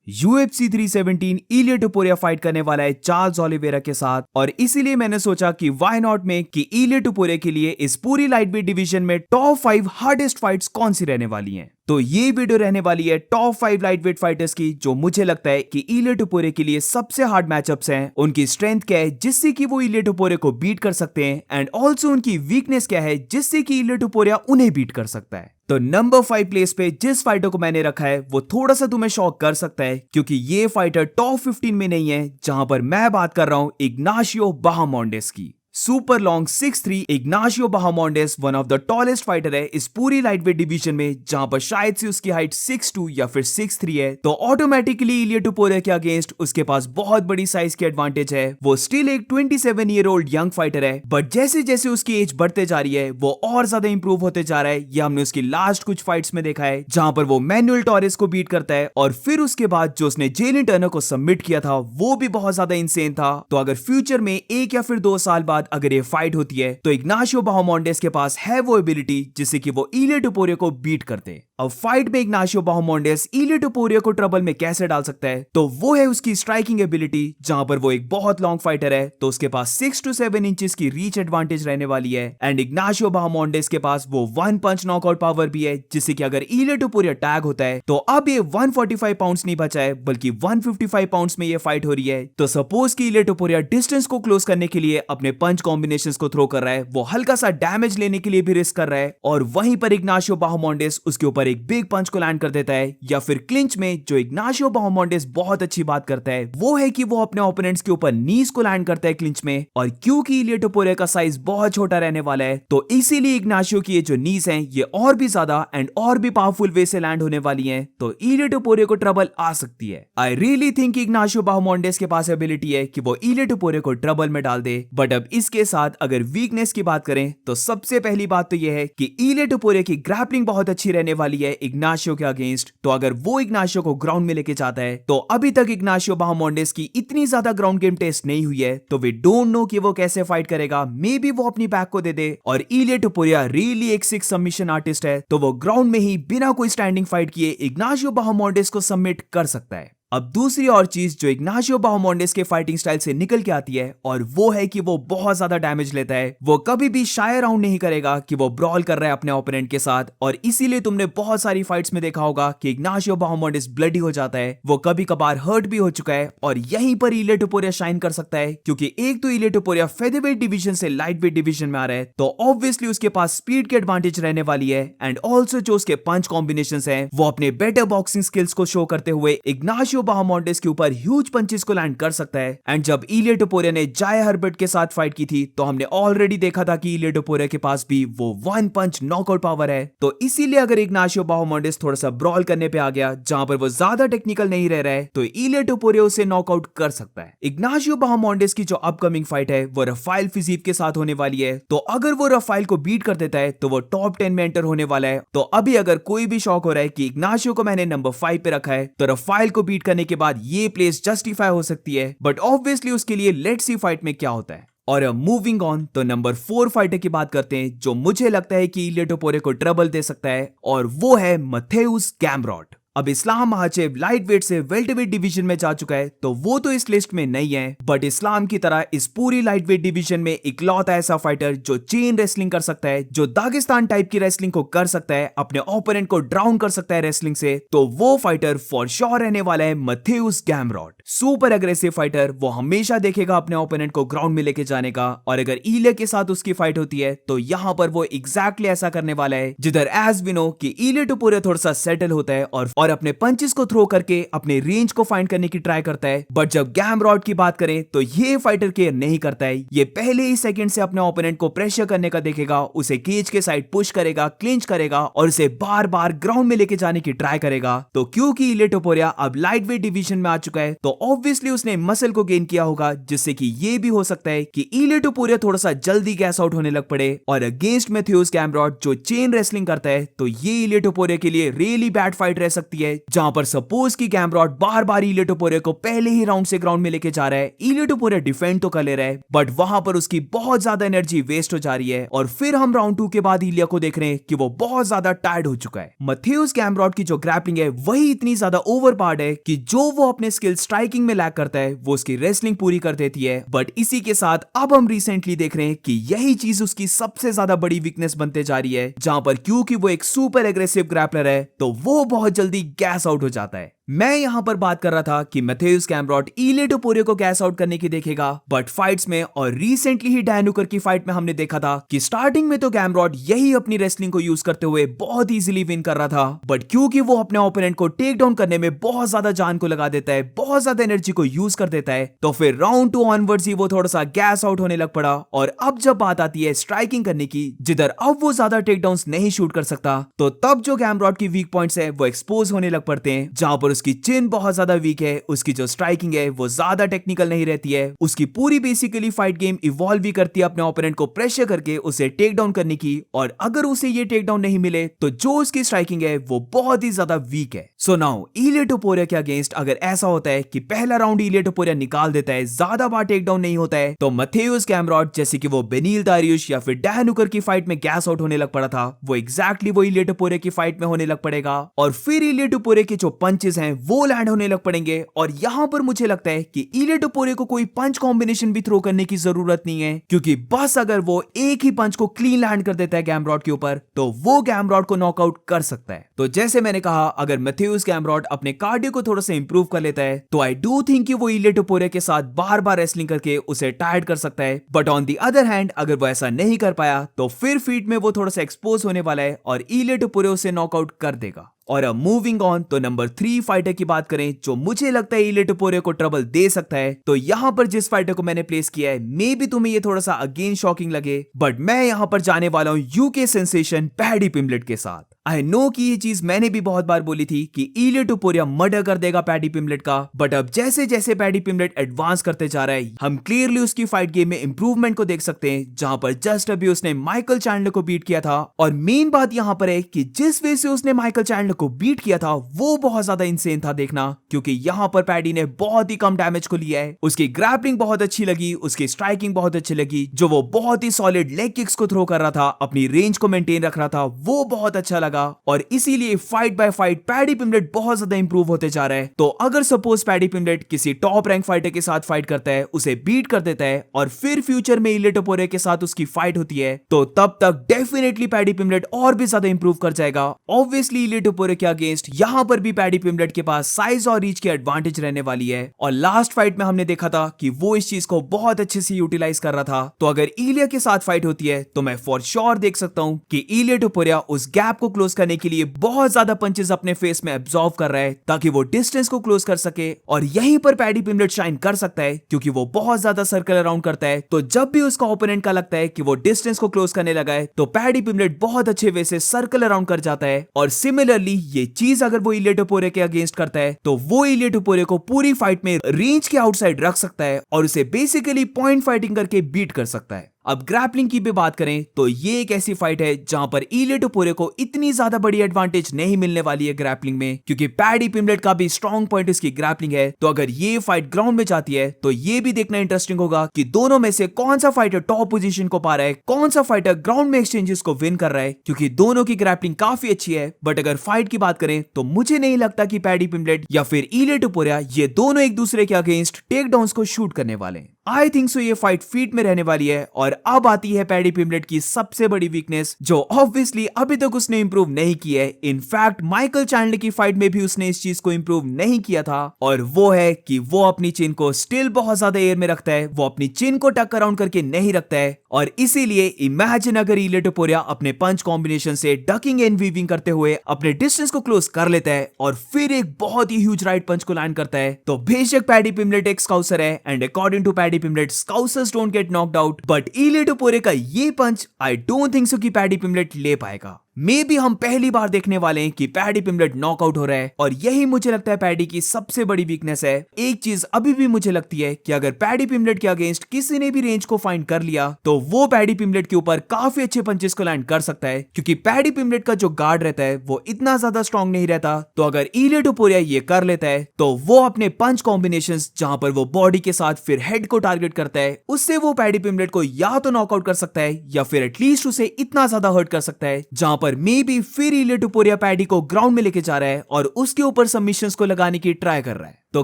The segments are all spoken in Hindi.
UFC 317 इलिया टुपुरिया फाइट करने वाला है चार्ल्स ओलिवेरा के साथ और इसीलिए मैंने सोचा कि व्हाई नॉट में कि इलिया टुपुरिया के लिए इस पूरी लाइट वेट डिवीजन में टॉप 5 हार्डेस्ट फाइट्स कौन सी रहने वाली हैं। तो ये वीडियो रहने वाली है टॉप 5 लाइट वेट फाइटर्स की जो मुझे लगता है कि इलिया टुपुरिया के लिए सबसे हार्ड मैचअप्स हैं, उनकी स्ट्रेंथ क्या है जिससे कि वो इलिया टुपुरिया को बीट कर सकते हैं एंड ऑल्सो उनकी वीकनेस क्या है जिससे कि इलिया टुपुरिया उन्हें बीट कर सकता है। तो नंबर 5 प्लेस पे जिस फाइटर को मैंने रखा है वो थोड़ा सा तुम्हें शॉक कर सकता है क्योंकि ये फाइटर टॉप 15 में नहीं है, जहां पर मैं बात कर रहा हूं इग्नाशियो बाहामोंडेस की। Super long 6'3" Ignacio Bahamondes one of the tallest fighter है इस पूरी लाइटवेट डिवीजन में, जहां पर शायद से उसकी हाइट 6'2" या फिर 6'3" है। तो ऑटोमेटिकली इलिया टुपुरिया के अगेंस्ट उसके पास बहुत बड़ी साइज की एडवांटेज है। वो स्टिल एक 27 ईयर ओल्ड यंग फाइटर है, बट जैसे जैसे उसकी एज बढ़ते जा रही है वो और ज्यादा इंप्रूव होते जा रहा है। ये हमने उसकी लास्ट कुछ फाइट्स में देखा है, जहां पर वो मैनुअल टॉरेस को बीट करता है और फिर उसके बाद जो उसने जेलन टर्नर को सबमिट किया था वो भी बहुत ज्यादा इंसेन था। तो अगर फ्यूचर में 1 या फिर 2 साल बाद अगर ये फाइट होती है तो इग्नाशियो बाहामोंडेस के पास है वो एबिलिटी जिससे कि वो इलिया टुपुरिया को बीट करते। अब फाइट में इग्नाशियो बाहामोंडेस इलिया टुपुरिया को ट्रबल में कैसे डाल सकता है, तो वो है उसकी स्ट्राइकिंग एबिलिटी, जहां पर वो एक बहुत लॉन्ग फाइटर है तो उसके पास 6 to 7 इंचेस की रीच एडवांटेज रहने वाली है। एंड इग्नाशियो बाहामोंडेस के पास वो 1 पंच नॉकआउट पावर भी है, जिससे कि अगर इलिया टुपुरिया टैग होता है तो अब ये 145 पाउंड्स नहीं बचा है बल्कि 155 पाउंड्स में ये फाइट हो रही है। तो सपोज कि इलिया टुपुरिया डिस्टेंस को क्लोज करने के लिए अपने पंच कॉम्बिनेशंस को थ्रो कर रहा है, वो हल्का सा डैमेज लेने के लिए भी रिस्क कर रहा है और वहीं पर इग्नाशियो बाहामोंडेस उसके ऊपर एक बिग पंच को लैंड कर देता है। या फिर क्लिंच में जो इग्नाशियो बाहामोंडेस बहुत अच्छी बात करता है वो है कि वो अपने ओपोनेंट्स के ऊपर नीज को लैंड करता है क्लिंच में, और क्योंकि इलिया टुपुरिया का साइज बहुत छोटा रहने वाला है तो इसीलिए इग्नाशियो की ये जो नीज हैं ये और भी ज्यादा एंड और भी पावरफुल वे से लैंड होने वाली हैं, तो इलिया टुपुरिया को ट्रबल आ सकती है। आई रियली थिंक इग्नाशियो बाहामोंडेस के पास एबिलिटी है कि वो इलिया टुपुरिया को ट्रबल में डाल दे। बट अब इसके साथ अगर वीकनेस की बात करें तो सबसे पहली बात तो यह है कि इलिया टुपुरिया की ग्रैपलिंग बहुत अच्छी रहने वाली है इग्नाशियो के अगेंस्ट। तो अगर वो इग्नाशियो को ग्राउंड में लेके जाता है तो अभी तक इग्नाशियो बाहामोंडेस की इतनी ज्यादा ग्राउंड गेम टेस्ट नहीं हुई है, तो वी डोंट नो कि वो कैसे फाइट करेगा। मे बी वो अपनी बैक को दे दे, और इलिया टुपुरिया रियली एक 6 सबमिशन आर्टिस्ट है तो वो ग्राउंड में ही बिना कोई स्टैंडिंग फाइट किए इग्नाशियो बाहामोंडेस को सबमिट कर सकता है। अब दूसरी और चीज जो इग्नाशियो बाहामोंडेस के फाइटिंग स्टाइल से निकल के आती है और वो है कि वो बहुत ज्यादा डैमेज लेता है। वो कभी भी शाय राउंड नहीं करेगा कि वो ब्रॉल कर रहा है अपने ओपोनेंट के साथ, और इसीलिए तुमने बहुत सारी फाइट्स में देखा होगा कि इग्नाशियो बाहामोंडेस ब्लडी हो जाता है। वो कभी कभार हर्ट भी हो चुका है और यहीं पर इलिया टुपुरिया शाइन कर सकता है, क्योंकि एक तो इलिया टुपुरिया फेदरवेट डिवीजन से लाइटवेट डिवीजन में आ रहा है तो ऑब्वियसली उसके पास स्पीड की एडवांटेज रहने वाली है। एंड ऑल्सो जो उसके पंच कॉम्बिनेशंस हैं वो अपने बेटर बॉक्सिंग स्किल्स को शो करते हुए इग्नाशियो बाहामोंडेस के ऊपर ह्यूज पंचेस को लैंड कर सकता है। एंड जब इलिया टुपुरिया ने जाया हर्बर्ट के साथ फाइट की थी तो हमने ऑलरेडी देखा था कि इलिया टुपुरिया के पास भी वो 1 पंच नॉकआउट पावर है। तो इसीलिए अगर इग्नाशियो बाहामोंडेस थोड़ा सा ब्रॉल करने पे आ गया जहां पर वो ज्यादा टेक्निकल नहीं रह रहा है तो इलिया टुपुरिया उसे नॉकआउट कर सकता है। इग्नाशियो बाहामोंडेस की जो अपकमिंग फाइट है वो रफाइल फिजीव के साथ होने वाली है, तो अगर वो रफाइल को बीट कर देता है तो वो टॉप 10 में एंटर होने वाला है। तो अभी अगर कोई भी शौक हो रहा है कि इग्नाशियो को मैंने नंबर 5 पे रखा है तो रफाइल को बीट करने के बाद ये प्लेस जस्टिफाई हो सकती है, बट ऑब्वियसली उसके लिए लेट्स सी फाइट में क्या होता है। और मूविंग ऑन तो नंबर 4 फाइटर की बात करते हैं जो मुझे लगता है कि इलिया टुपुरिया को ट्रबल दे सकता है, और वो है मथेउस गैमरॉट। अब इस्लाम महाचेव लाइट वेट से वेल्टरवेट डिवीजन में जा चुका है तो वो तो इस लिस्ट में नहीं है, बट इस्लाम की तरह इस पूरी लाइट वेट डिवीजन में इकलौता ऐसा फाइटर जो चेन रेसलिंग कर सकता है, जो दागिस्तान टाइप की रेसलिंग को कर सकता है, अपने ओपोनेंट को ड्राउन कर सकता है रेसलिंग से, तो वो फाइटर फॉर श्योर रहने वाला है मथेउस गैमरॉट। सुपर एग्रेसिव फाइटर, वो हमेशा देखेगा अपने ओपोनेंट को ग्राउंड में लेके जाने का, और अगर इलिया के साथ उसकी फाइट होती है तो यहां पर वो एग्जैक्टली ऐसा करने वाला है, जिधर एज वी नो कि इलिया टुपुरिया थोड़ा सा सेटल होता है और अपने पंचेस को थ्रो करके अपने रेंज को फाइंड करने की ट्राई करता है। बट जब गैमरॉट की बात करें तो ये फाइटर केयर नहीं करता है। ये पहले ही सेकंड से अपने ओपोनेंट को प्रेशर करने का देखेगा, उसे केज के साइड पुश करेगा, क्लिंच करेगा और उसे बार बार ग्राउंड में लेके जाने की ट्राई करेगा। तो क्योंकि इलिया टुपुरिया अब लाइट वेट डिवीजन में आ चुका है तो ऑब्वियसली उसने मसल को गेन किया होगा, जिससे कि ये भी हो सकता है कि इलिया टुपुरिया थोड़ा सा जल्दी गैस आउट होने लग पड़े। और अगेंस्ट मैथ्यूस गैमरॉट जो चेन रेसलिंग करता है तो ये इलिया टुपुरिया के लिए रियली बैड फाइट रह सकती सकती है, जहां पर सपोज की गैमरॉट बार बार इलिया टुपुरे को पहले ही राउंड से ग्राउंड में लेके जा रहा है। इलिया टुपुरे डिफेंड तो कर ले रहा है, बट वहां पर उसकी बहुत ज्यादा एनर्जी वेस्ट हो जा रही है और फिर हम राउंड 2 के बाद इलिया को देख रहे हैं कि वो बहुत ज्यादा टायर्ड हो चुका है। मथेउस गैमरॉट की जो ग्रैपलिंग है वही इतनी ज्यादा ओवर पावर्ड है कि जो वो अपने स्किल स्ट्राइकिंग में लैक करता है वो उसकी रेसलिंग पूरी कर देती है। बट इसी के साथ अब हम रिसेंटली देख रहे हैं कि यही चीज उसकी सबसे ज्यादा बड़ी वीकनेस बनते जा रही है, जहां पर क्योंकि वो एक सुपर एग्रेसिव ग्रैपलर है तो वो बहुत जल्दी गैस आउट हो जाता है। मैं यहां पर बात कर रहा था कि मैथ्यूस गैमरॉट इलिया टुपुरे को गैस आउट करने की देखेगा, बट फाइट्स में और रिसेंटली ही डैन हुकर की फाइट में हमने देखा था कि स्टार्टिंग में तो गैमरॉट यही अपनी रेसलिंग को यूज करते हुए बहुत इजीली विन कर रहा था, बट क्योंकि वो अपने ओपोनेंट को टेक डाउन करने में बहुत ज्यादा जान को लगा देता है, बहुत ज्यादा एनर्जी को यूज कर देता है, तो फिर राउंड 2 ऑनवर्ड्स ही वो थोड़ा सा गैस आउट होने लग पड़ा। और अब जब बात आती है स्ट्राइकिंग करने की, जिधर अब वो ज्यादा टेक डाउन्स नहीं शूट कर सकता, तो तब जो गैमरॉट की वीक पॉइंट्स है वो एक्सपोज होने लग पड़ते हैं, जहां पर उसकी चिन बहुत ज्यादा वीक है, उसकी जो स्ट्राइकिंग है वो ज्यादा टेक्निकल नहीं रहती है, उसकी पूरी बेसिकली फाइट गेम इवॉल्व भी करती है अपने ओपोनेंट को प्रेशर करके उसे टेक डाउन करने की, और अगर उसे ये टेक डाउन नहीं मिले तो जो उसकी स्ट्राइकिंग है वो बहुत ही ज्यादा वीक है। सो नाउ इलिया टुपुरे के अगेंस्ट अगर ऐसा होता है कि पहला राउंड इलिया टुपुरे निकाल देता है, ज्यादा बार टेक डाउन नहीं होता है, तो मैथ्यूस गैमरॉट जैसे कि वो बेनील दारियुश या फिर डैन हुकर की फाइट में गैस आउट होने लग पड़ा था, वो एग्जैक्टली वो इलिया टुपुरे की फाइट में होने लग पड़ेगा, और फिर इलिया टुपुरे के जो पंचेस हैं वो लैंड होने लग पड़ेंगे। और यहां पर मुझे लगता है कि इलिया टुपुरे को कोई पंच कॉम्बिनेशन भी थ्रो करने की जरूरत नहीं है, क्योंकि बस अगर वो एक ही पंच को क्लीन लैंड कर देता है गैमरॉट के ऊपर तो वो गैमरॉट को नॉकआउट कर सकता है। तो जैसे मैंने कहा, अगर मैथ्यूस गैमरॉट अपने कार्डियो को थोड़ा सा इंप्रूव कर लेता है तो आई डू थिंक कि वो इलिया टुपुरे के साथ बार बार रेसलिंग करके उसे टायर्ड कर सकता है। But on the other hand अगर वो ऐसा नहीं कर पाया तो फिर फीट में वो थोड़ा सा एक्सपोज होने वाला है और इलिया टुपुरे उसे नॉकआउट कर देगा। और अब मूविंग ऑन, तो नंबर 3 फाइटर की बात करें जो मुझे लगता है इलिया टुपुरे को ट्रबल दे सकता है, तो यहां पर जिस फाइटर को मैंने प्लेस किया है मे बी तुम्हें ये थोड़ा सा अगेन शॉकिंग लगे, बट मैं यहां पर जाने वाला हूं यूके सेंसेशन पैडी पिम्बलेट के साथ। आई नो कि ये चीज मैंने भी बहुत बार बोली थी कि इलिया टुपुरे मर्डर कर देगा पैडी पिम्बलेट का, बट अब जैसे जैसे पैडी पिम्बलेट एडवांस करते जा रहा है हम क्लियरली उसकी फाइट गेम में इंप्रूवमेंट को देख सकते हैं, जहां पर जस्ट अभी उसने माइकल चैंडलर को बीट किया था। और मेन बात यहां पर है कि जिस वे से उसने माइकल चैंडलर को बीट किया था वो बहुत ज्यादा इंसेन था देखना, क्योंकि यहां पर पैडी ने बहुत ही कम डैमेज को लिया है। उसकी ग्रैपलिंग बहुत अच्छी लगी, उसकी स्ट्राइकिंग बहुत अच्छी लगी, जो वो बहुत ही सॉलिड लेग किक्स को थ्रो कर रहा था, अपनी रेंज को मेंटेन रख रहा था, वो बहुत अच्छा लगा। और इसीलिए fight by fight Paddy Pimblett बहुत ज्यादा इंप्रूव होते जा रहा है। तो अगर सपोज पैडी पिम्बलेट किसी टॉप रैंक फाइटर के साथ फाइट करता है, उसे बीट कर देता है और फिर फ्यूचर में इलिया टुपुरे के साथ उसकी फाइट होती है, तो तब तक डेफिनेटली पैडी पिम्बलेट और भी ज्यादा इंप्रूव कर जाएगा। ऑब्वियसली इलिया टुपुरे के अगेंस्ट यहां पर भी पैडी पिम्बलेट के पास साइज और रीच की एडवांटेज रहने वाली है, और लास्ट फाइट में हमने देखा था कि वो इस चीज को बहुत अच्छे से यूटिलाइज कर रहा था। तो अगर इलिया के साथ फाइट होती है तो मैं फॉर श्योर देख सकता हूं कि इलिया टुपुरे उस गैप को क्लोज करने के लिए बहुत ज्यादा पंचेस अपने फेस में एब्जॉर्व कर रहा है ताकि वो डिस्टेंस को क्लोज कर सके। और यहीं पर पैडी पिम्बलेट शाइन कर सकता है क्योंकि वो बहुत ज्यादा सर्कल अराउंड करता है, तो जब भी उसका ओपोनेंट का लगता है कि वो डिस्टेंस को क्लोज करने लगा है तो पैडी पिम्बलेट बहुत अच्छे वे से सर्कल अराउंड कर जाता है। और सिमिलरली ये चीज अगर वो इलिया टुपुरे के अगेंस्ट करता है तो वो इलिया टुपुरे को पूरी फाइट में रेंज के आउटसाइड रख सकता है और उसे बेसिकली पॉइंट फाइटिंग करके बीट कर सकता है। अब ग्रैपलिंग की भी बात करें तो ये एक ऐसी फाइट है जहां पर इलिया टुपुरे को इतनी ज्यादा बड़ी एडवांटेज नहीं मिलने वाली है ग्रैपलिंग में, क्योंकि पैडी पिम्बलेट का भी स्ट्रॉन्ग पॉइंट इसकी ग्रैपलिंग है। तो अगर ये फाइट ग्राउंड में जाती है तो ये भी देखना इंटरेस्टिंग होगा कि दोनों में से कौन सा फाइटर टॉप पोजीशन को पा रहा है, कौन सा फाइटर ग्राउंड में एक्सचेंजेस को विन कर रहा है, क्योंकि दोनों की ग्रैपलिंग काफी अच्छी है। बट अगर फाइट की बात करें तो मुझे नहीं लगता कि पैडी पिम्बलेट या फिर इलिया टुपुरे ये दोनों एक दूसरे के अगेंस्ट टेक डाउन्स को शूट करने वाले हैं। आई थिंक सो ये फाइट फीट में रहने वाली है। और अब आती है पैडी पिम्बलेट की सबसे बड़ी वीकनेस, जो ऑब्वियसली अभी तक उसने इंप्रूव नहीं की है। इनफैक्ट माइकल चैंडलर की फाइट में भी उसने इस चीज को इंप्रूव नहीं किया था, और वो है कि वो अपनी चिन को स्टिल बहुत ज्यादा एयर में रखता है, वो अपनी चिन को टक अराउंड करके नहीं रखता है। और इसीलिए इमेजिन अगर इलिया टुपुरे अपने पंच कॉम्बिनेशन से डकिंग एंड वीविंग करते हुए अपने डिस्टेंस को क्लोज कर लेता है और फिर एक बहुत ही ह्यूज राइट पंच को लैंड करता है, तो बेशक पैडी पिम्बलेट एक स्काउसर है and according to Paddy Pimblett Scousers don't get knocked out, but Ilia Topuria का ये पंच आई डोंट थिंक सो कि पैडी पिम्बलेट ले पाएगा। मे भी हम पहली बार देखने वाले हैं कि पैडी पिम्बलेट नॉकआउट हो रहा है, और यही मुझे लगता है पैडी की सबसे बड़ी वीकनेस है। एक चीज अभी भी मुझे लगती है कि अगर पैडी पिम्बलेट के अगेंस्ट किसी ने भी रेंज को फाइंड कर लिया तो वो पैडी पिम्बलेट के ऊपर काफी अच्छे पंचेस को लैंड कर सकता है, क्योंकि पैडी पिम्बलेट का जो गार्ड रहता है वो इतना ज्यादा स्ट्रॉन्ग नहीं रहता। तो अगर इलिया टुपुरिया ये कर लेता है तो वो अपने पंच कॉम्बिनेशंस जहां पर वो बॉडी के साथ फिर हेड को टारगेट करता है, उससे वो पैडी पिम्बलेट को या तो नॉकआउट कर सकता है या फिर एटलीस्ट उसे इतना ज्यादा हर्ट कर सकता है जहां पर मे बी फिर इलिया टुपुरिया पैडी को ग्राउंड में लेके जा रहा है और उसके ऊपर सबमिशंस को लगाने की ट्राई कर रहा है। तो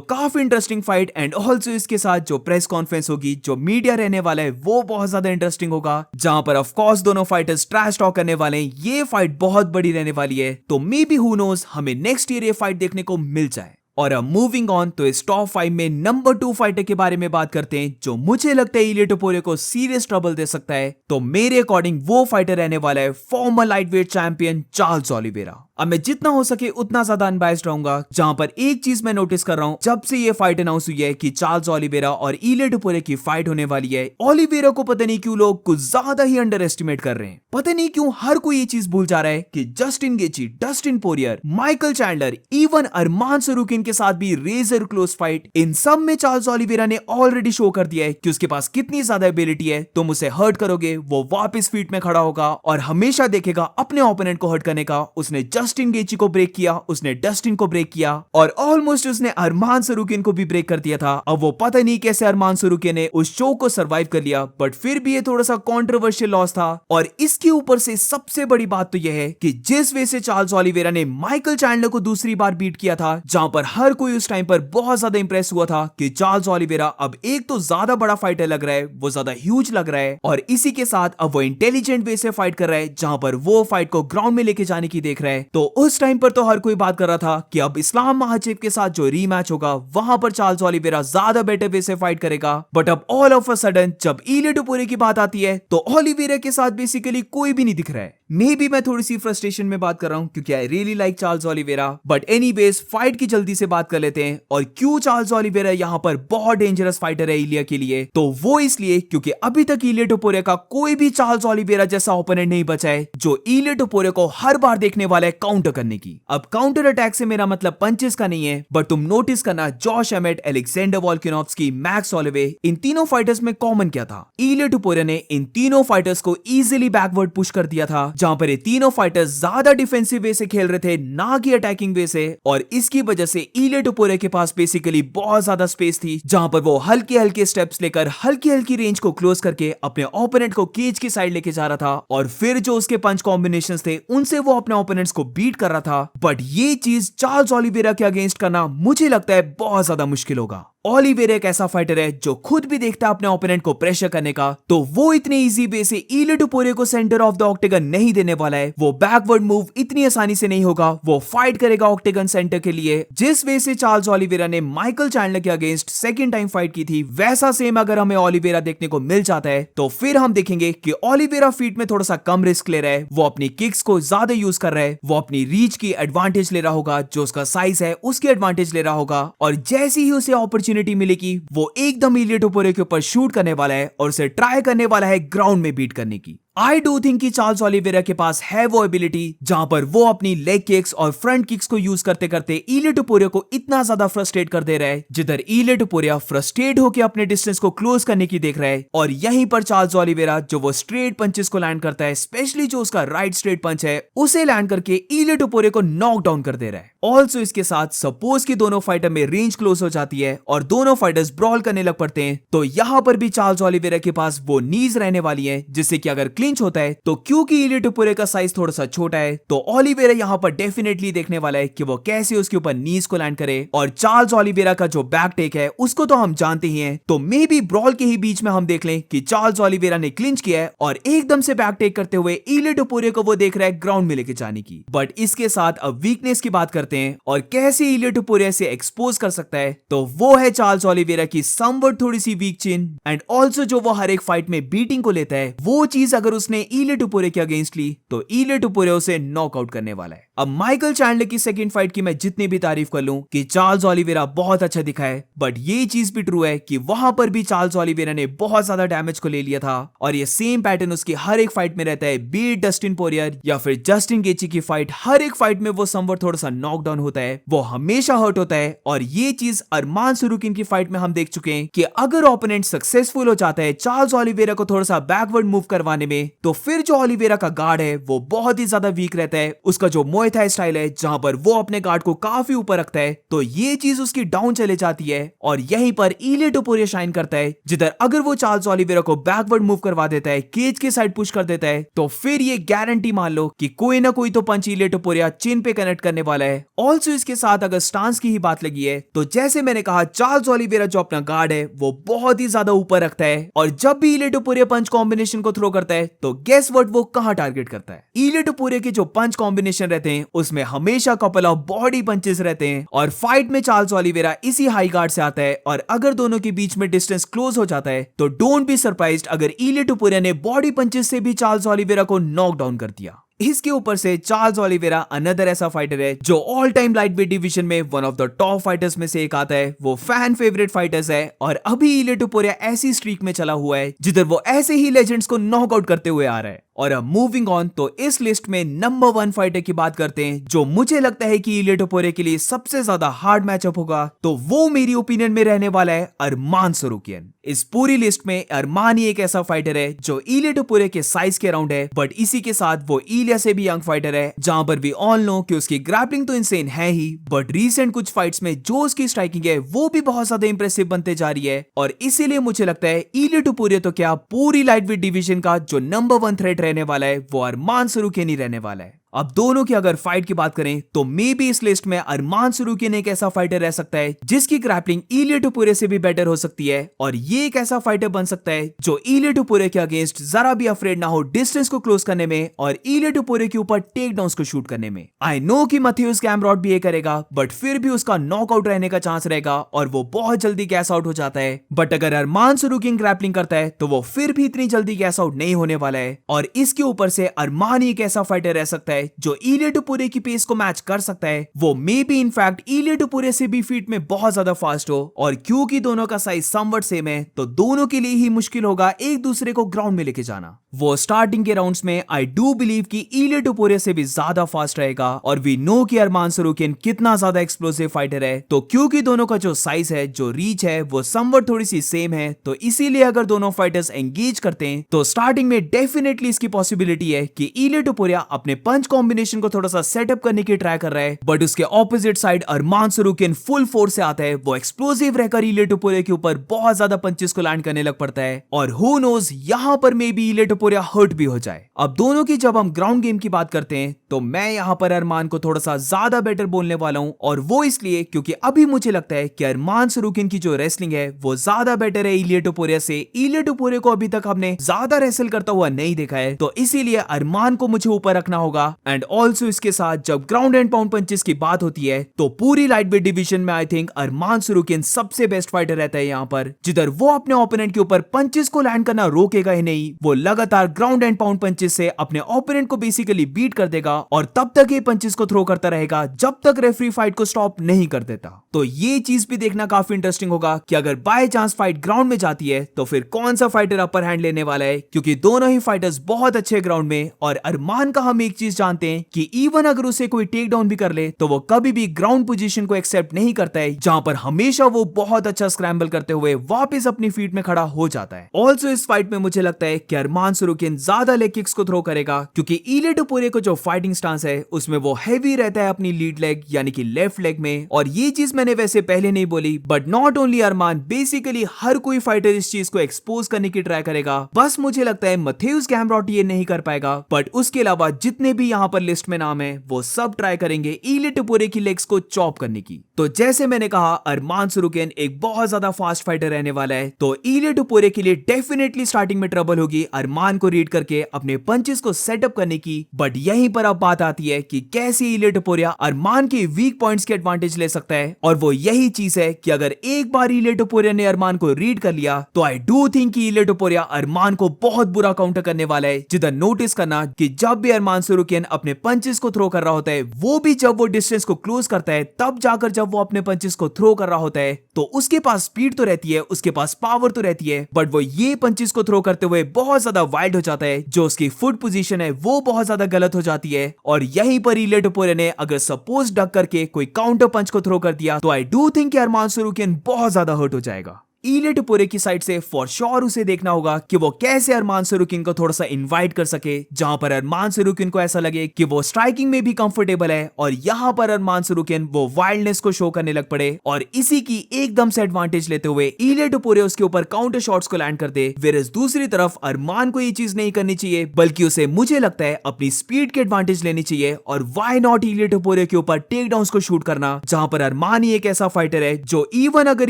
काफी इंटरेस्टिंग फाइट, एंड ऑल्सो इसके साथ जो प्रेस कॉन्फ्रेंस होगी, जो मीडिया रहने वाला है, वो बहुत ज्यादा इंटरेस्टिंग होगा, जहां पर ऑफ कोर्स दोनों फाइटर्स ट्रैश टॉक करने वाले हैं। ये फाइट बहुत बड़ी रहने वाली है, तो मे बी हु नोज हमें नेक्स्ट ईयर ये फाइट देखने को मिल जाए। और अब मूविंग ऑन, तो इस टॉप 5 में नंबर 2 फाइटर के बारे में बात करते हैं जो मुझे लगता है इलिया टुपुरिया को सीरियस ट्रबल दे सकता है। तो मेरे अकॉर्डिंग वो फाइटर रहने वाला है farmer lightweight champion Charles Oliveira. अब मैं जितना हो सके उतना ज्यादा अनबायस्ड रहूंगा, जहां पर एक चीज मैं नोटिस कर रहा हूं जब से ये फाइट अनाउंस हुई है कि चार्ल्स ओलिवेरा और इलिया टुपुरिया की फाइट होने वाली है, ओलिवेरा को पता नहीं क्यों लोग कुछ ज्यादा ही अंडर एस्टिमेट कर रहे हैं। पता नहीं क्यों हर कोई ये चीज भूल जा रहा है कि Justin Gaethje, Dustin Poirier, Michael Chandler, even Arman Tsarukyan के साथ भी रेजर क्लोज फाइट, इन सब में चार्ल्स ओलिवेरा ने ऑलरेडी शो कर दिया है कि उसके पास कितनी ज्यादा एबिलिटी है। तुम उसे हर्ट करोगे, वो वापस फीट में खड़ा होगा और हमेशा देखेगा अपने ओपोनेंट को हर्ट करने का। उसने जस्टिन गेची को ब्रेक किया, उसने डस्टिन को ब्रेक किया, और ऑलमोस्ट उसने अरमान सरूकिन को भी ब्रेक कर दिया था। अब वो पता नहीं कैसे अरमान सरूकिन ने उस शो को सरवाइव कर लिया, बट फिर भी ये थोड़ा सा कंट्रोवर्शियल लॉस था। और इसके ऊपर से सबसे बड़ी बात तो यह है कि जिस वे से चार्ल्स ओलिवेरा ने माइकल चैंडलर को दूसरी बार बीट किया था, जहां पर हर कोई उस टाइम पर बहुत ज्यादा इंप्रेस हुआ था कि चार्ल्स ओलिवेरा अब एक तो ज्यादा बड़ा फाइटर लग रहा है, वो ज्यादा ह्यूज लग रहा है, और इसी के साथ अब वो इंटेलिजेंट वे से फाइट कर रहा है, जहां पर वो फाइट को ग्राउंड में लेके जाने की देख रहा है। तो उस टाइम पर तो हर कोई बात कर रहा था कि अब इस्लाम महाचेव के साथ जो रीमैच होगा वहां पर चार्ल्स ओलिवेरा ज्यादा बेटर वे से फाइट करेगा। बट अब ऑल ऑफ अ सडन जब इलिया टुपुरिया की बात आती है तो ओलिवेरा के साथ बेसिकली कोई भी नहीं दिख रहा है। मे बी मैं थोड़ी सी फ्रस्ट्रेशन में बात कर रहा हूं क्योंकि I really like Charles Oliveira, but anyways fight की जल्दी से बात कर लेते हैं। और क्यों चार्ल्स ओलिवेरा यहां पर बहुत डेंजरस फाइटर है इलिया के लिए, तो वो इसलिए क्योंकि अभी तक इलिया टुपुरिया का कोई भी चार्ल्स ओलिवेरा जैसा ओपोनेंट नहीं बचा है जो इलिया टुपुरिया को हर बार देखने वाला है काउंटर करने की। अब काउंटर अटैक से मेरा मतलब पंचेस का नहीं है, बट तुम नोटिस करना Josh Emmett, Alexander Volkanovski, Max Holloway, इन तीनों फाइटर्स में कॉमन क्या था? इलिया टुपुरिया ने इन तीनों फाइटर्स को इजीली बैकवर्ड पुश कर दिया था, जहां पर ये तीनों फाइटर्स ज्यादा डिफेंसिव वे से खेल रहे थे ना कि अटैकिंग वे से, और इसकी वजह से इलिया टुपुरिया के पास बेसिकली बहुत ज्यादा स्पेस थी, जहां पर वो हल्के हल्के स्टेप्स लेकर हल्की हल्की रेंज को क्लोज करके अपने ओपोनेंट को केज की साइड लेके जा रहा था, और फिर जो उसके पंच कॉम्बिनेशंस थे उनसे वो अपने ओपोनेंट्स को बीट कर रहा था। बट ये चीज चार्ल्स ओलिवेरा के अगेंस्ट करना मुझे लगता है बहुत ज्यादा मुश्किल होगा। ओलिवेरा एक ऐसा फाइटर है जो खुद भी देखता है अपने ओपोनेंट को प्रेशर करने का, तो वो इतने इजी वे से इलिया टुपुरिया को सेंटर ऑफ द ऑक्टेगन नहीं देने वाला है। वो बैकवर्ड मूव इतनी आसानी से नहीं होगा, वो फाइट करेगा ऑक्टेगन सेंटर के लिए। जिस वे से चार्ल्स ओलिवेरा ने माइकल चैंडलर के अगेंस्ट सेकंड टाइम फाइट की थी, वैसा सेम अगर हमें ओलिवेरा देखने को मिल जाता है तो फिर हम देखेंगे कि ओलिवेरा फीट में थोड़ा सा कम रिस्क ले रहा है, वो अपनी किक्स को ज्यादा यूज कर रहा है, वो अपनी रीच की एडवांटेज ले रहा होगा, जो उसका साइज है उसकी एडवांटेज ले रहा होगा, और जैसी ही उसे अपॉर्चुनिटी मिलेगी वो एकदम इलिया टुपुरिया के ऊपर शूट करने वाला है और उसे ट्राई करने वाला है ग्राउंड में बीट करने की। आई डू थिंक कि चार्ल्स ओलिवेरा के पास है वो एबिलिटी जहां पर वो अपनी लेग किक्स और फ्रंट किक्स को यूज करते करते इलिया टुपुरिया को इतना ज्यादा फ्रस्ट्रेट कर दे रहा है, जिधर इलिया टुपुरिया फ्रस्ट्रेट होकर अपने डिस्टेंस को क्लोज करने की देख रहा है। और यहीं पर चार्ल्स ओलिवेरा जो वो स्ट्रेट पंचेस को लैंड करता है, स्पेशली जो उसका राइट स्ट्रेट पंच है, उसे लैंड करके इलिया टुपुरिया को नॉक डाउन कर दे रहा है। ऑल्सो इसके साथ सपोज कि दोनों फाइटर में रेंज क्लोज हो जाती है और दोनों फाइटर्स ब्रॉल करने लग पड़ते हैं, तो यहां पर भी चार्ल्स ओलिवेरा के पास वो नीज रहने वाली है, जिससे कि अगर क्लिंच होता है तो क्योंकि इलिया टुपुरिया का साइज थोड़ा सा छोटा है, तो ओलिवेरा यहां पर डेफिनेटली देखने वाला है कि वो कैसे उसके ऊपर नीज को लैंड करे। और चार्ल्स ओलिवेरा का जो बैक टेक है उसको तो हम जानते ही हैं, तो मे बी ब्रॉल के ही बीच में हम देख लें कि चार्ल्स ओलिवेरा ने क्लिंच किया है और एकदम से बैक टेक करते हुए इलिया टुपुरिया को वो देख रहा है ग्राउंड में लेके जाने की। बट इसके साथ अब वीकनेस की बात करते हैं और कैसे इलिया टुपुरिया से एक्सपोज कर सकता है, तो वो है चार्ल्स ओलिवेरा की समवट थोड़ी सी वीक चिन, एंड ऑल्सो जो वो हर एक फाइट में बीटिंग को लेता है, वो चीज अगर उसने इलिया टुपुरे के अगेंस्ट ली तो इलिया टुपुरे उसे नॉकआउट करने वाला है। अब माइकल चैंडलर की सेकंड फाइट की मैं जितनी भी तारीफ कर लूं कि चार्ल्स ओलिवेरा बहुत अच्छा दिखा है, बट ये चीज भी ट्रू है कि वहां पर भी चार्ल्स ओलिवेरा ने बहुत ज्यादा डैमेज को ले लिया था और ये सेम पैटर्न उसकी हर एक फाइट में रहता है। बी इट डस्टिन पोरियर या फिर जस्टिन गेची की फाइट, हर एक फाइट में वो समवट थोड़ा सा नॉकडाउन होता है, वो हमेशा हर्ट होता है। और ये चीज अरमान सरूकिन की फाइट में हम देख चुके हैं कि अगर ओपोनेंट सक्सेसफुल हो जाता है चार्ल्स ओलिवेरा को थोड़ा सा बैकवर्ड मूव करवाने में, तो फिर जो ओलिवेरा का गार्ड है वो बहुत ही ज्यादा वीक रहता है। उसका जो मुay थाई स्टाइल है जहां पर वो अपने गार्ड को काफी ऊपर रखता है, तो ये चीज उसकी डाउन चले जाती है और यहीं पर इलिया टुपुरे शाइन करता है, जिधर अगर वो चार्ल्स ओलिवेरा को बैकवर्ड मूव करवा देता है, केज के साइड पुश कर देता है, तो फिर ये गारंटी मान लो कि कोई ना कोई तो पंच इलिया टुपुरे चिन पे कनेक्ट करने वाला है। ऑल्सो इसके साथ अगर स्टांस की ही बात लगी है तो जैसे मैंने कहा चार्ल्स ओलिवेरा जो अपना गार्ड है वो बहुत ही ज्यादा ऊपर रखता है और जब भी इलिया टुपुरे पंच कॉम्बिनेशन को थ्रो करता है तो गेस व्हाट वो कहां टारगेट करता है। इलिया टुपुरे के जो पंच कॉम्बिनेशन रहते हैं उसमें हमेशा कपल ऑफ बॉडी पंचेस रहते हैं और फाइट में चार्ल्स ओलिवेरा इसी हाई गार्ड से आता है और अगर दोनों के बीच में डिस्टेंस क्लोज हो जाता है तो डोंट बी सरप्राइज्ड अगर इलिया टुपुरे ने बॉडी पंचेस से भी चार्ल्स ओलिवेरा को नॉक डाउन कर दिया। इसके ऊपर से चार्ल्स ओलिवेरा अनदर ऐसा फाइटर है जो all time lightweight division में one of the top fighters में से एक आता है। वो फैन फेवरेट फाइटर्स है और अभी इलिया टुपुरे ऐसी स्ट्रीक में चला हुआ है जिधर वो ऐसे ही लेजेंड्स को नॉकआउट करते हुए आ रहा है। और अब मूविंग ऑन तो इस लिस्ट में नंबर 1 फाइटर की बात करते हैं जो मुझे लगता है कि इलिया टुपुरे के लिए सबसे ज्यादा हार्ड मैचअप होगा, तो वो मेरी ओपिनियन में रहने वाला है अरमान सरूकियन। इस पूरी लिस्ट में अरमान ही एक ऐसा फाइटर है जो इलिया टुपुरे के साइज के अराउंड है, बट इसी के साथ वो इलिया से भी यंग फाइटर है, जहां पर भी ऑल नो कि उसकी ग्रैपलिंग तो इंसेन है ही, बट रीसेंट कुछ फाइट्स में जो उसकी स्ट्राइकिंग है वो भी बहुत ज्यादा इंप्रेसिव बनते जा रही है। और इसीलिए मुझे लगता है इलिया टुपुरे तो क्या पूरी लाइट वेट डिवीजन का जो नंबर 1 थ्रेट रहने वाला है वो अरमान सरूकियन ही रहने वाला है। अब दोनों की अगर फाइट की बात करें तो मे बी इस लिस्ट में अरमान सरूकियन एक ऐसा फाइटर रह सकता है जिसकी ग्रैपलिंग इलिया टुपुरे से भी बेटर हो सकती है और ये एक ऐसा फाइटर बन सकता है जो इलिया टुपुरे के अगेंस्ट जरा भी अफ्रेड ना हो डिस्टेंस को क्लोज करने में और इलिया टुपुरे के ऊपर टेक डाउन्स को शूट करने में। आई नो कि मैथ्यूज गैमरॉट भी ये करेगा, बट फिर भी उसका नॉकआउट रहने का चांस रहेगा और वो बहुत जल्दी गैस आउट हो जाता है। बट अगर अरमान सरूकियन ग्रैपलिंग करता है तो वो फिर भी इतनी जल्दी गैस आउट नहीं होने वाला है और इसके ऊपर से अरमान ही एक ऐसा फाइटर रह सकता है जो इलिया टुपुरे की पेस को मैच कर सकता है। वो मे बी इनफैक्ट इलिया टुपुरे से भी फीट में बहुत ज्यादा फास्ट हो और क्योंकि दोनों का साइज समवट सेम है तो दोनों के लिए ही मुश्किल होगा एक दूसरे को ग्राउंड में लेके जाना। वो स्टार्टिंग के राउंड्स में आई डू बिलीव कि इलिया टुपुरे से भी ज्यादा फास्ट रहेगा और वी नो कि अरमान सरूकियन कितना ज्यादा एक्सप्लोसिव फाइटर है, तो क्योंकि दोनों का जो साइज है जो रीच है वो समवट थोड़ी सी सेम है, तो इसीलिए अगर दोनों फाइटर्स एंगेज करते हैं तो स्टार्टिंग में डेफिनेटली इसकी पॉसिबिलिटी है कि इलिया टुपुरे अपने पंच कॉम्बिनेशन को थोड़ा सा सेटअप करने की ट्राई कर रहा है, बट उसके ऑपोजिट साइड अरमान सरूकियन फुल फोर्स से आता है। वो एक्सप्लोसिव रहकर इलिया टुपुरे के ऊपर बहुत ज्यादा पंचेस को लैंड करने लग पड़ता है और हु नोज यहां पर मे बी इलिया टुपुरे हर्ट भी हो जाए। अब दोनों की जब हम ग्राउंड गेम की बात करते हैं तो मैं यहां पर अरमान को थोड़ा सा ज्यादा बेटर बोलने वाला हूं और वो इसलिए क्योंकि अभी मुझे लगता है कि अरमान सरूकियन की जो रेसलिंग है वो ज्यादा बेटर है इलिया टुपुरे से। इलिया टुपुरे को अभी तक हमने ज्यादा रेसल करता हुआ नहीं देखा है, तो इसीलिए अरमान को मुझे ऊपर रखना होगा। एंड ऑल्सो इसके साथ जब ग्राउंड एंड पाउंड पंचेस की बात होती है तो पूरी लाइट वेट डिवीजन में आई थिंक अरमान सरूकियन सबसे बेस्ट फाइटर रहता है यहाँ पर, जिधर वो अपने ओपोनेंट के ऊपर पंचेस को लैंड करना रोकेगा ही नहीं, वो लगातार ग्राउंड एंड पाउंड पंचेस से अपने ओपोनेंट को बेसिकली बीट कर देगा और तब तक ये पंचेस को थ्रो करता रहेगा जब तक रेफरी फाइट को स्टॉप नहीं कर देता। तो ये चीज भी देखना काफी इंटरेस्टिंग होगा कि अगर बाय चांस फाइट ग्राउंड में जाती है तो फिर कौन सा फाइटर अपर हैंड लेने वाला है, क्योंकि दोनों ही फाइटर्स बहुत अच्छे ग्राउंड में। और अरमान का हम एक चीज जानते हैं कि इवन अगर उसे कोई टेक डाउन भी कर ले तो वो कभी भी ग्राउंड पोजीशन को एक्सेप्ट नहीं करता है, जहां पर हमेशा वो बहुत अच्छा स्क्रैम्बल करते हुए वापस अपनी फीट में खड़ा हो जाता है। ऑल्सो इस फाइट में मुझे लगता है कि अरमान सरूकियन ज्यादा लेग किक्स को थ्रो करेगा, क्योंकि इलिया टुपुरे को जो फाइटिंग स्टांस है उसमें वो हैवी रहता है अपनी लीड लेग यानी कि लेफ्ट लेग में। और ये चीज मैंने वैसे पहले नहीं बोली, but not only Arman, basically हर कोई फाइटर इस चीज को एक्सपोज करने की ट्राई करेगा। बस मुझे लगता है मैथ्यूज गैमरॉट ये नहीं कर पाएगा, बट उसके अलावा जितने भी यहाँ पर लिस्ट में नाम है वो सब ट्राई करेंगे इलिया टुपुरे की लेग्स को चॉप करने की। तो जैसे मैंने कहा अरमान सरूकियन एक बहुत ज्यादा फास्ट फाइटर रहने वाला है, तो इलिया टुपुरे के लिए डेफिनेटली स्टार्टिंग में ट्रबल होगी अरमान अरमान को रीड करके अपने पंचेस को सेटअप करने की। बट यहीं पर अब बात आती है कि कैसे इलिया टुपुरिया अरमान के वीक पॉइंट्स के एडवांटेज ले सकता है, और वो यही चीज है कि अगर एक बार इलिया टुपुरिया ने अरमान को रीड कर लिया तो आई डू थिंक कि इलिया टुपुरिया अरमान को बहुत बुरा काउंटर करने वाला है। जिधर नोटिस करना कि जब भी अरमान सरूकियन अपने पंचेस को थ्रो कर रहा होता है, वो भी जब वो डिस्टेंस को क्लोज करता है, तब जाकर जब वो अपने पंचेस को थ्रो कर रहा होता है तो उसके पास स्पीड तो रहती है, उसके पास पावर तो रहती है, बट वो ये पंचेस को थ्रो करते हुए बहुत ज्यादा वाइल्ड हो जाता है। जो उसकी फुट पोजीशन है वो बहुत ज्यादा गलत हो जाती है, और यहीं पर इलिया टुपुरिया ने अगर सपोज डक करके कोई काउंटर पंच को थ्रो कर दिया तो आई डू थिंक कि अरमान सरूकियन बहुत ज्यादा हर्ट हो जाएगा। इलिया टुपुरिया की साइड से फॉर श्योर उसे देखना होगा कि वो कैसे अरमान सरूकियन को थोड़ा सा इनवाइट कर सके, जहां पर अरमान सरूकियन को ऐसा लगे कि वो स्ट्राइकिंग में भी कंफर्टेबल है, और यहां पर अरमान सरूकियन वो वाइल्डनेस को शो करने लग पड़े, और इसी की एकदम से एडवांटेज लेते हुए इलिया टुपुरिया उसके ऊपर काउंटर शॉट्स को लैंड कर दे। वेरएज़ दूसरी तरफ अरमान को ये चीज नहीं करनी चाहिए, बल्कि उसे मुझे लगता है अपनी स्पीड के एडवांटेज लेनी चाहिए, और व्हाई नॉट इलिया टुपुरिया के ऊपर टेक डाउन्स को शूट करना, जहां पर अरमान ही एक ऐसा फाइटर है जो इवन अगर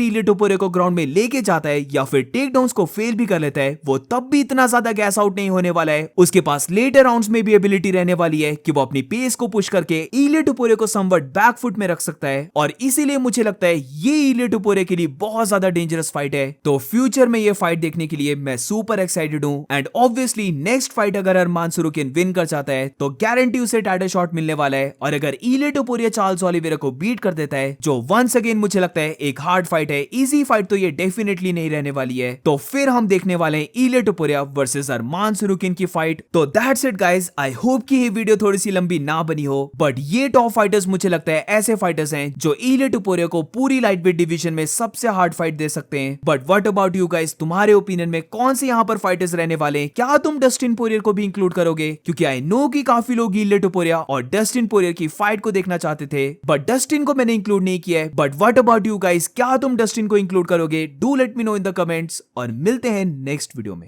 इलिया टुपुरिया को ग्राउंड में लेके जाता है या फिर टेक डाउन्स को फेल भी कर लेता है, वो तब भी इतना ज्यादा गैस आउट नहीं होने वाला है। उसके पास लेटर राउंड्स में भी एबिलिटी रहने वाली है कि वो अपनी पेस को पुश करके इलिया टुपुरिया को समवट बैक फुट में रख सकता है, और इसीलिए मुझे लगता है ये इलिया टुपुरिया के लिए बहुत ज्यादा डेंजरस फाइट है। तो फ्यूचर में ये फाइट देखने के लिए मैं सुपर एक्साइटेड हूं, एंड ऑब्वियसली नेक्स्ट फाइट अगर अरमान सरूकियन विन कर जाता है तो गारंटी उसे टाइटल शॉट मिलने वाला है, और अगर इलिया टुपुरिया चार्ल्स ओलिवेरा को बीट कर देता है, जो वंस अगेन मुझे लगता है एक हार्ड फाइट है, इजी फाइट तो ये डेफिनेटली नहीं रहने वाली है, तो फिर हम देखने वाले हैं इलिया टुपुरिया वर्सेस अरमान सरूकियन की फाइट। तो that's it guys, I hope कि ये वीडियो थोड़ी सी लंबी ना बनी हो, बट ये टॉप फाइटर्स मुझे लगता है ऐसे फाइटर्स हैं जो इलिया टुपुरिया को पूरी लाइट वेट डिवीजन में सबसे हार्ड फाइट दे सकते हैं। But what about you guys, तुम्हारे ओपिनियन में कौन से यहाँ पर फाइटर्स रहने वाले हैं? क्या तुम डस्टिन पोरियर को भी इंक्लूड करोगे? क्योंकि आई नो कि काफी लोग इलिया टुपुरिया और डस्टिन पोरियर की फाइट को देखना चाहते थे, बट डस्टिन को मैंने इंक्लूड नहीं किया है। But what about you guys, क्या तुम डस्टिन को इंक्लूड करोगे? Do let me know in the comments, और मिलते हैं नेक्स्ट वीडियो में।